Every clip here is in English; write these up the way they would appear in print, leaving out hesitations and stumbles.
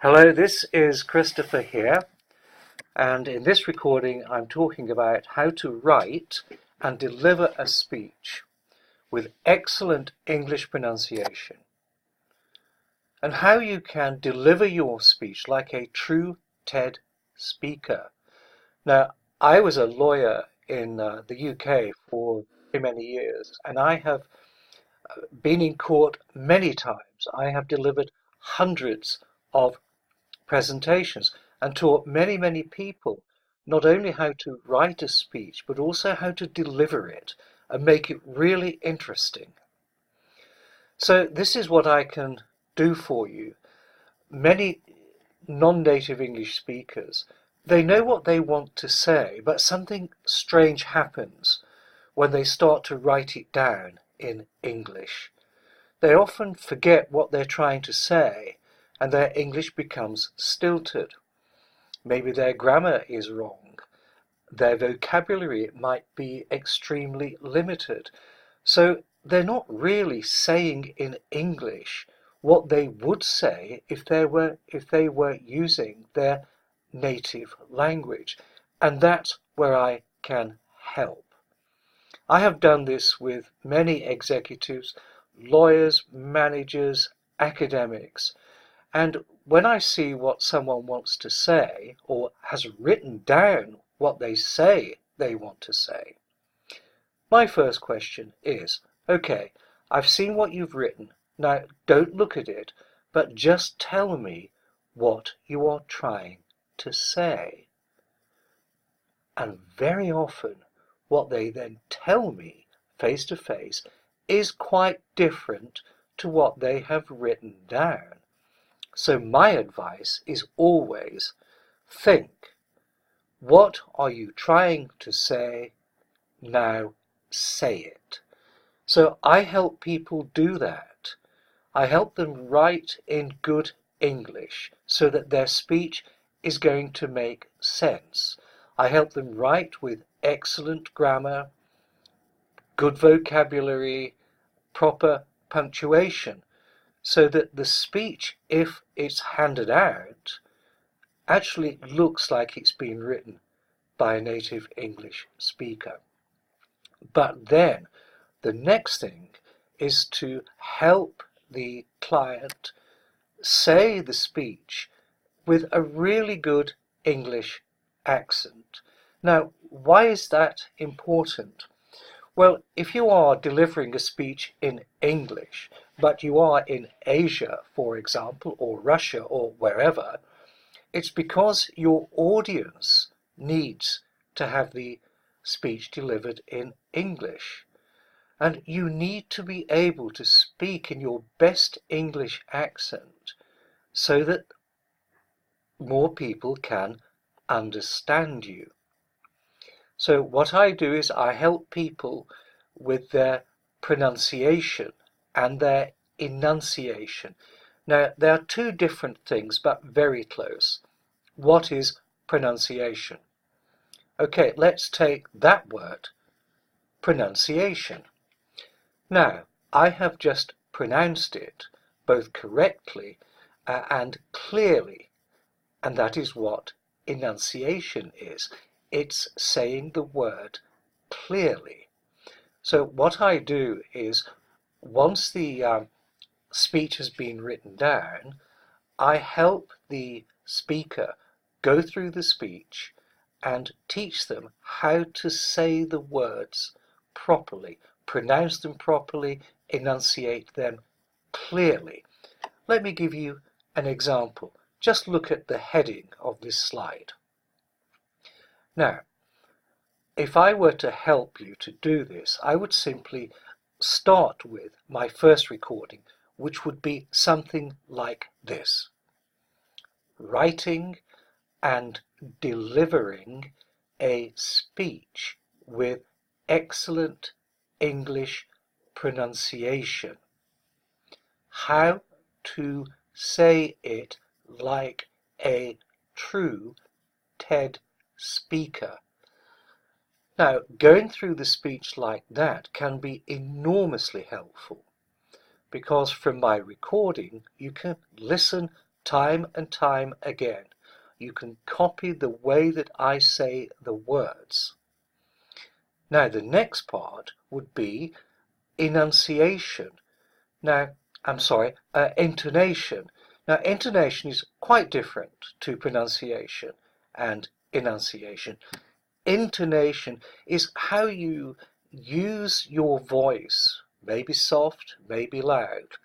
Hello, this is Christopher here, and in this recording I'm talking about how to write and deliver a speech with excellent English pronunciation, and how you can deliver your speech like a true TED speaker. Now, I was a lawyer in the UK for many years, and I have been in court many times. I have delivered hundreds of presentations and taught many people not only how to write a speech but also how to deliver it and make it really interesting. So this is what I can do for you. Many non-native English speakers, they know what they want to say, but something strange happens when they start to write it down in English. They often forget what they're trying to say, and their English becomes stilted. Maybe their grammar is wrong. Their vocabulary might be extremely limited. So they're not really saying in English what they would say if they were using their native language. And that's where I can help. I have done this with many executives, lawyers, managers, academics, and when I see what someone wants to say or has written down what they say they want to say, my first question is, okay, I've seen what you've written. Now, don't look at it, but just tell me what you are trying to say. And very often, what they then tell me face to face is quite different to what they have written down. So my advice is always think. What are you trying to say? Now say it. So I help people do that. I help them write in good English so that their speech is going to make sense. I help them write with excellent grammar, good vocabulary, proper punctuation, so that the speech, if it's handed out, actually looks like it's been written by a native English speaker. But then the next thing is to help the client say the speech with a really good English accent. Now, why is that important? Well, if you are delivering a speech in English, but you are in Asia, for example, or Russia, or wherever, it's because your audience needs to have the speech delivered in English. And you need to be able to speak in your best English accent so that more people can understand you. So what I do is I help people with their pronunciation and their enunciation. Now, there are two different things, but very close. What is pronunciation? Okay, let's take that word, pronunciation. Now, I have just pronounced it both correctly and clearly, and that is what enunciation is. It's saying the word clearly. So what I do is, once the speech has been written down, I help the speaker go through the speech and teach them how to say the words properly, pronounce them properly, enunciate them clearly. Let me give you an example. Just look at the heading of this slide. Now, if I were to help you to do this, I would simply start with my first recording, which would be something like this. Writing and delivering a speech with excellent English pronunciation. How to say it like a true TED speaker. Now, going through the speech like that can be enormously helpful, because from my recording you can listen time and time again. You can copy the way that I say the words. Now, the next part would be enunciation. Now, intonation. Now, intonation is quite different to pronunciation and enunciation. Intonation is how you use your voice, maybe soft, maybe loud.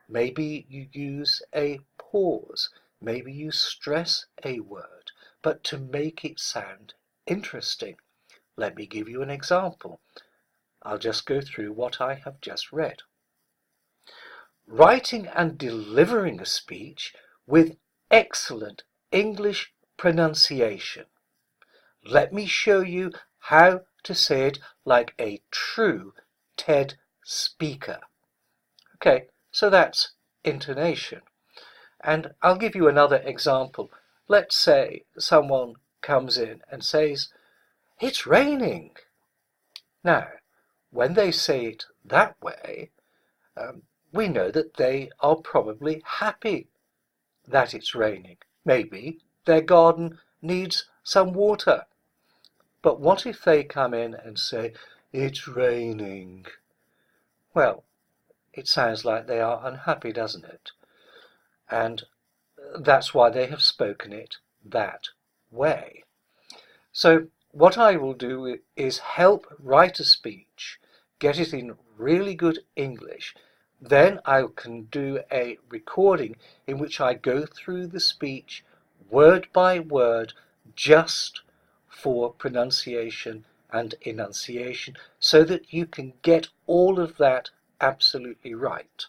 Maybe you use a pause, maybe you stress a word, but to make it sound interesting. Let me give you an example. I'll just go through what I have just read. Writing and delivering a speech with excellent English pronunciation. Let me show you how to say it like a true TED speaker. Okay, so that's intonation. And I'll give you another example. Let's say someone comes in and says, "It's raining." Now, when they say it that way, we know that they are probably happy that it's raining. Maybe their garden needs some water. But what if they come in and say, "It's raining"? Well, it sounds like they are unhappy, doesn't it? And that's why they have spoken it that way. So what I will do is help write a speech, get it in really good English. Then I can do a recording in which I go through the speech word by word just for pronunciation and enunciation so that you can get all of that absolutely right.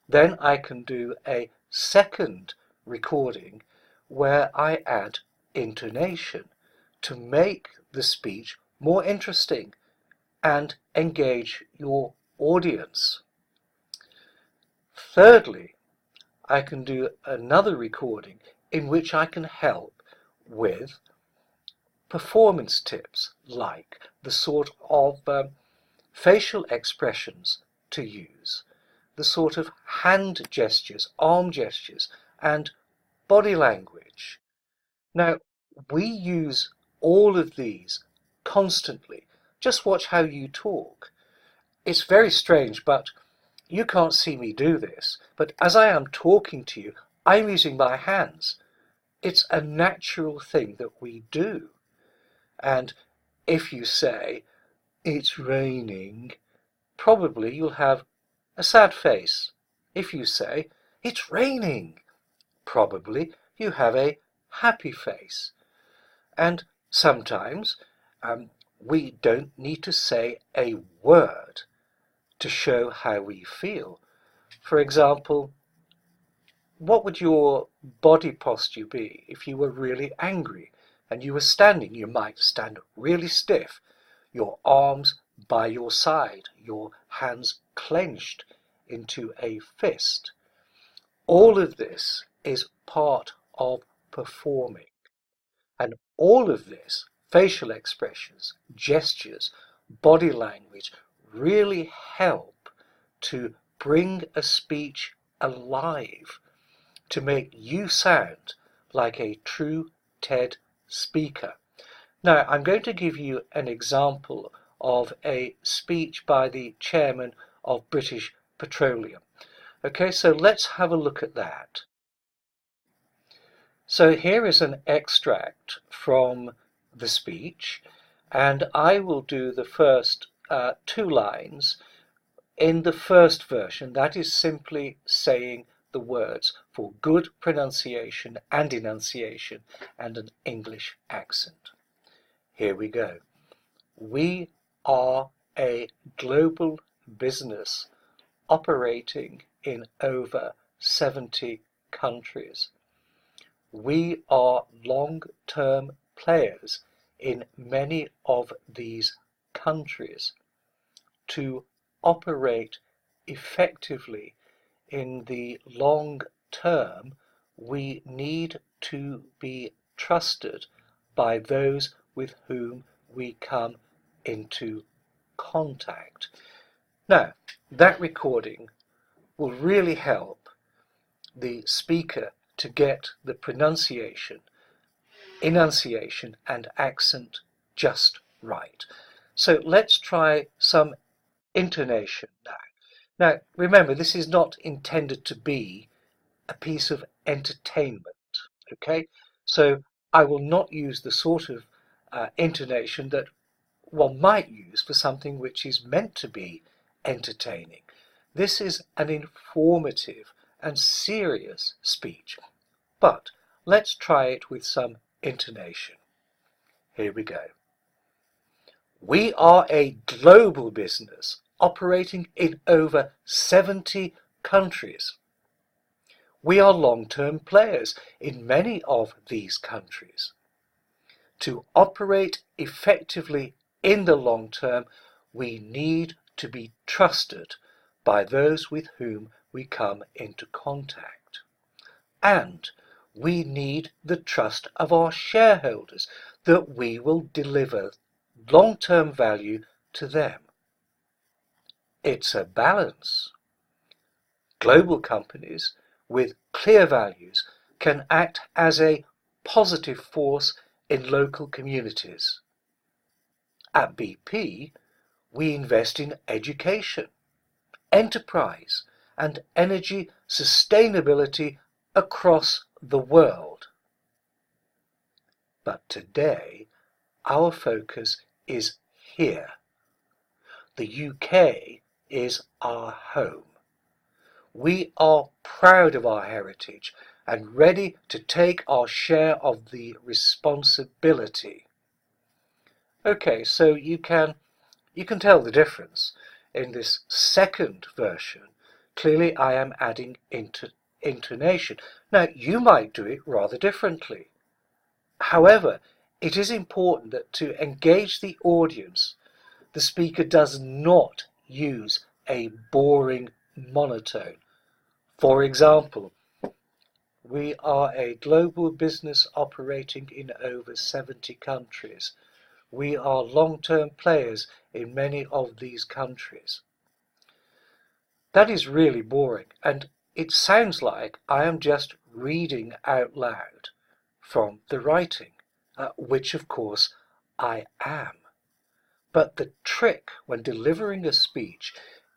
Then I can do a second recording where I add intonation to make the speech more interesting and engage your audience. Thirdly, I can do another recording in which I can help with performance tips, like the sort of facial expressions to use, the sort of hand gestures, arm gestures, and body language. Now, we use all of these constantly. Just watch how you talk. It's very strange, but you can't see me do this. But as I am talking to you, I'm using my hands. It's a natural thing that we do. And if you say, "It's raining," probably you'll have a sad face. If you say, "It's raining," probably you have a happy face. And sometimes we don't need to say a word to show how we feel. For example, what would your body posture be if you were really angry and you were standing? You might stand really stiff, your arms by your side, your hands clenched into a fist. All of this is part of performing. And all of this, facial expressions, gestures, body language, really help to bring a speech alive, to make you sound like a true TED speaker. Now, I'm going to give you an example of a speech by the chairman of British Petroleum. Okay, so let's have a look at that. So here is an extract from the speech, and I will do the first 2 lines in the first version. That is simply saying the words for good pronunciation and enunciation and an English accent. Here we go. We are a global business operating in over 70 countries. We are long-term players in many of these countries. To operate effectively in the long term, we need to be trusted by those with whom we come into contact. Now, that recording will really help the speaker to get the pronunciation, enunciation and accent just right. So let's try some intonation now. Now remember, this is not intended to be a piece of entertainment, okay? So I will not use the sort of intonation that one might use for something which is meant to be entertaining. This is an informative and serious speech, but let's try it with some intonation. Here we go. We are a global business operating in over 70 countries. We are long-term players in many of these countries. To operate effectively in the long term, we need to be trusted by those with whom we come into contact. And we need the trust of our shareholders that we will deliver long-term value to them. It's a balance. Global companies with clear values can act as a positive force in local communities. At BP, we invest in education, enterprise, and energy sustainability across the world. But today, our focus is here. The UK is our home. We are proud of our heritage and ready to take our share of the responsibility. Okay, so you can tell the difference. In this second version, clearly I am adding intonation. Now, you might do it rather differently. However, it is important that to engage the audience, the speaker does not use a boring monotone. For example, we are a global business operating in over 70 countries. We are long-term players in many of these countries. That is really boring, and it sounds like I am just reading out loud from the writing, which of course I am. But the trick when delivering a speech,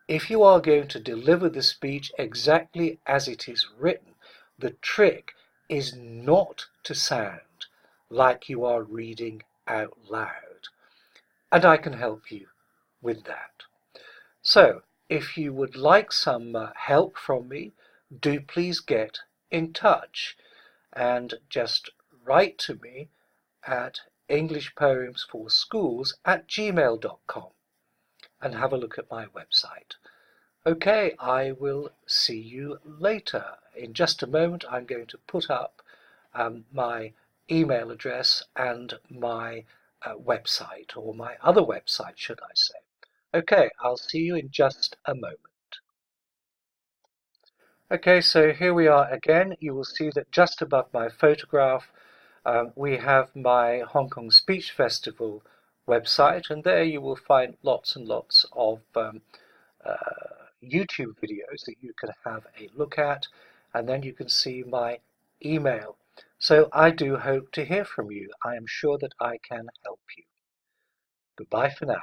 if you are going to deliver the speech exactly as it is written, the trick is not to sound like you are reading out loud. And I can help you with that. So, if you would like some help from me, do please get in touch and just write to me at englishpoemsforschools@gmail.com and have a look at my website. Okay, I will see you later. In just a moment I'm going to put up my email address and my website, or my other website should I say. Okay, I'll see you in just a moment. Okay, so here we are again. You will see that just above my photograph we have my Hong Kong Speech Festival website, and there you will find lots and lots of YouTube videos that you can have a look at, and then you can see my email. So I do hope to hear from you. I am sure that I can help you. Goodbye for now.